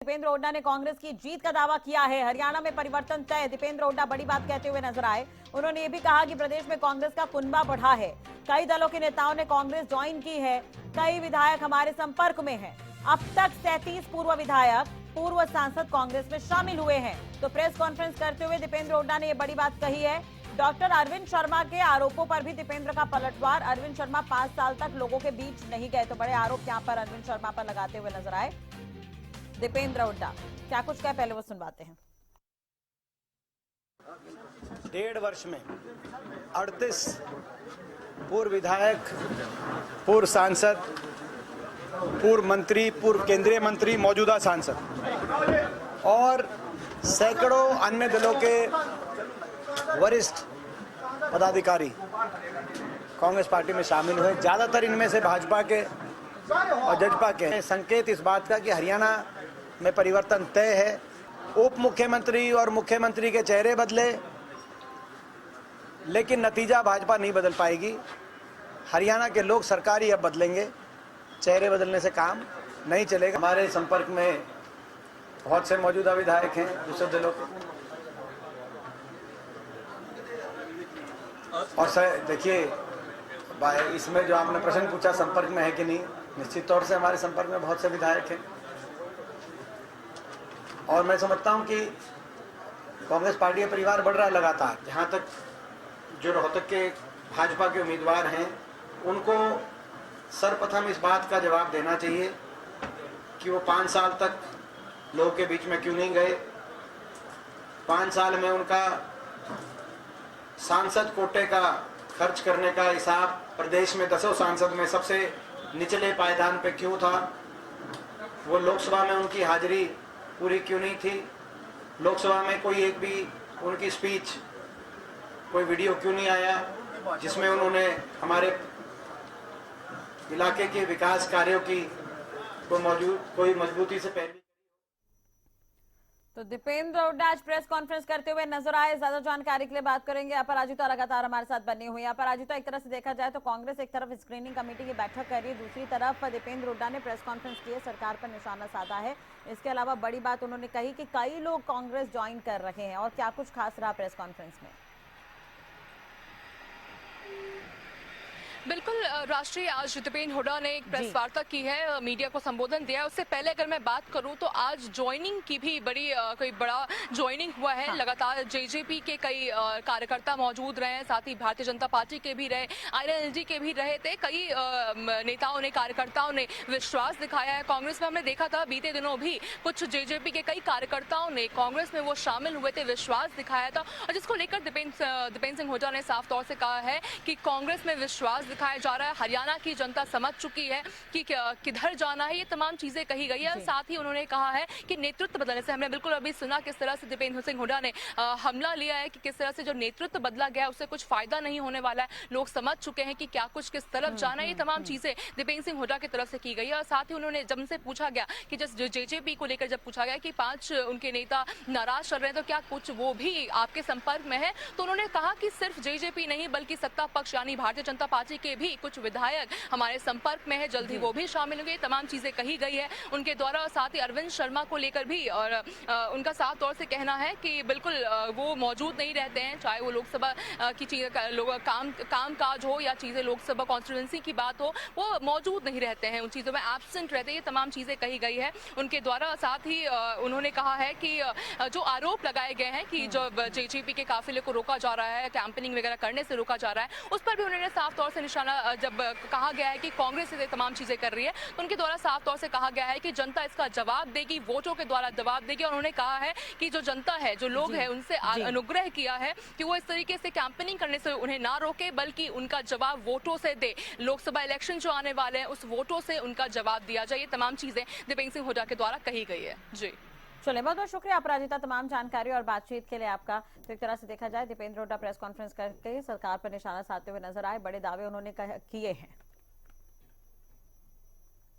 दीपेंद्र हुड्डा ने कांग्रेस की जीत का दावा किया है। हरियाणा में परिवर्तन तय, दीपेंद्र हुड्डा बड़ी बात कहते हुए नजर आए। उन्होंने ये भी कहा कि प्रदेश में कांग्रेस का कुनबा बढ़ा है, कई दलों के नेताओं ने कांग्रेस ज्वाइन की है, कई विधायक हमारे संपर्क में हैं। अब तक 37 पूर्व विधायक, पूर्व सांसद कांग्रेस में शामिल हुए हैं। तो प्रेस कॉन्फ्रेंस करते हुए दीपेंद्र हुड्डा ने यह बड़ी बात कही है। डॉक्टर अरविंद शर्मा के आरोपों पर भी दीपेंद्र का पलटवार। अरविंद शर्मा 5 साल तक लोगों के बीच नहीं गए, तो बड़े आरोप यहां पर अरविंद शर्मा पर लगाते हुए नजर आए दीपेंद्र हुड्डा। क्या कुछ कहे, पहले वो सुनवाते हैं। 1.5 वर्ष में 38 पूर्व विधायक, पूर्व सांसद, पूर्व मंत्री, पूर्व केंद्रीय मंत्री, मौजूदा सांसद और सैकड़ों अन्य दलों के वरिष्ठ पदाधिकारी कांग्रेस पार्टी में शामिल हुए। ज्यादातर इनमें से भाजपा के और जजपा के। संकेत इस बात का कि हरियाणा में परिवर्तन तय है। उप मुख्यमंत्री और मुख्यमंत्री के चेहरे बदले, लेकिन नतीजा भाजपा नहीं बदल पाएगी। हरियाणा के लोग सरकार ही अब बदलेंगे, चेहरे बदलने से काम नहीं चलेगा। हमारे संपर्क में बहुत से मौजूदा विधायक हैं दूसरे दलों के। और सर देखिए, इसमें जो आपने प्रश्न पूछा संपर्क में है कि नहीं, निश्चित तौर से हमारे संपर्क में बहुत से विधायक हैं। और मैं समझता हूं कि कांग्रेस पार्टी का परिवार बढ़ रहा है लगातार। जहां तक जो रोहतक के भाजपा के उम्मीदवार हैं, उनको सर्वप्रथम इस बात का जवाब देना चाहिए कि वो 5 साल तक लोगों के बीच में क्यों नहीं गए। 5 साल में उनका सांसद कोटे का खर्च करने का हिसाब प्रदेश में 10 सांसद में सबसे निचले पायदान पे क्यों था। वो लोकसभा में उनकी हाजिरी पूरी क्यों नहीं थी। लोकसभा में कोई एक भी उनकी स्पीच, कोई वीडियो क्यों नहीं आया जिसमें उन्होंने हमारे इलाके के विकास कार्यों की कोई मजबूती से पैरवी। तो दीपेंद्र हुड्डा आज प्रेस कॉन्फ्रेंस करते हुए नजर आए। ज्यादा जानकारी के लिए बात करेंगे। अपराजिता लगातार हमारे साथ बनी हुई है। अपराजिता, एक तरह से देखा जाए तो कांग्रेस एक तरफ स्क्रीनिंग कमेटी की बैठक कर रही है, दूसरी तरफ दीपेंद्र हुड्डा ने प्रेस कॉन्फ्रेंस की है, सरकार पर निशाना साधा है। इसके अलावा बड़ी बात उन्होंने कही कि कई लोग कांग्रेस ज्वाइन कर रहे हैं। और क्या कुछ खास रहा प्रेस कॉन्फ्रेंस में? बिल्कुल, राष्ट्रीय आज दीपेंद्र हुड्डा ने एक प्रेस वार्ता की है, मीडिया को संबोधन दिया है। उससे पहले अगर मैं बात करूं तो आज ज्वाइनिंग की भी कोई बड़ा ज्वाइनिंग हुआ है। हाँ। लगातार जेजेपी के कई कार्यकर्ता मौजूद रहे हैं, साथ ही भारतीय जनता पार्टी के भी रहे, आईएनएलडी के भी रहे थे। कई नेताओं ने, कार्यकर्ताओं ने विश्वास दिखाया है। कांग्रेस में हमने देखा था बीते दिनों भी कुछ जेजेपी के कई कार्यकर्ताओं ने कांग्रेस में वो शामिल हुए थे, विश्वास दिखाया था। और जिसको लेकर दीपेंद्र सिंह हुड्डा ने साफ तौर से कहा है कि कांग्रेस में विश्वास दिखाया जा रहा है। हरियाणा की जनता समझ चुकी है कि किधर जाना है, ये तमाम चीजें कही गई है। साथ ही उन्होंने कहा है कि नेतृत्व बदलने से, हमने बिल्कुल अभी सुना किस तरह से दीपेंद्र सिंह हुड्डा ने हमला लिया है कि किस तरह से जो नेतृत्व बदला गया उससे कुछ फायदा नहीं होने वाला है। लोग समझ चुके हैं कि क्या कुछ किस तरफ जाना है। ये तमाम चीजें दीपेंद्र सिंह हुड्डा की तरफ से की गई है। और साथ ही उन्होंने जब से पूछा गया कि जिस जेजेपी को लेकर जब पूछा गया कि 5 उनके नेता नाराज चल रहे हैं तो क्या कुछ वो भी आपके संपर्क में है, तो उन्होंने कहा कि सिर्फ जेजेपी नहीं बल्कि सत्ता पक्ष यानी भारतीय जनता पार्टी के भी कुछ विधायक हमारे संपर्क में है, जल्द ही वो भी शामिल होंगे। तमाम चीजें कही गई है उनके द्वारा। साथ ही अरविंद शर्मा को लेकर भी और उनका साफ तौर से कहना है कि बिल्कुल वो मौजूद नहीं रहते हैं, चाहे वो लोकसभा की चीजें काम काज हो या चीजें लोकसभा कॉन्स्टिट्यूएंसी की बात हो, वो मौजूद नहीं रहते हैं, उन चीजों में एब्सेंट रहते हैं। ये तमाम चीजें कही गई है उनके द्वारा। साथ ही उन्होंने कहा है कि जो आरोप लगाए गए हैं कि जो जेजेपी के काफिले को रोका जा रहा है, कैंपेनिंग वगैरह करने से रोका जा रहा है, उस पर भी उन्होंने साफ तौर से निशाना, जब कहा गया है कि कांग्रेस ये तमाम चीजें कर रही है तो उनके द्वारा साफ तौर से कहा गया है कि जनता इसका जवाब देगी, वोटों के द्वारा जवाब देगी। और उन्होंने कहा है कि जो जनता है, जो लोग हैं, उनसे अनुग्रह किया है कि वो इस तरीके से कैंपेनिंग करने से उन्हें ना रोके, बल्कि उनका जवाब वोटों से दे। लोकसभा इलेक्शन जो आने वाले हैं उस वोटों से उनका जवाब दिया जाए। ये तमाम चीजें दीपेंद्र सिंह हुड्डा के द्वारा कही गई है। जी चलिए, बहुत बहुत शुक्रिया अपराजिता तमाम जानकारी और बातचीत के लिए आपका। तो एक तरह से देखा जाए दीपेंद्र हुड्डा प्रेस कॉन्फ्रेंस करके सरकार पर निशाना साधते हुए नजर आए, बड़े दावे उन्होंने किए हैं।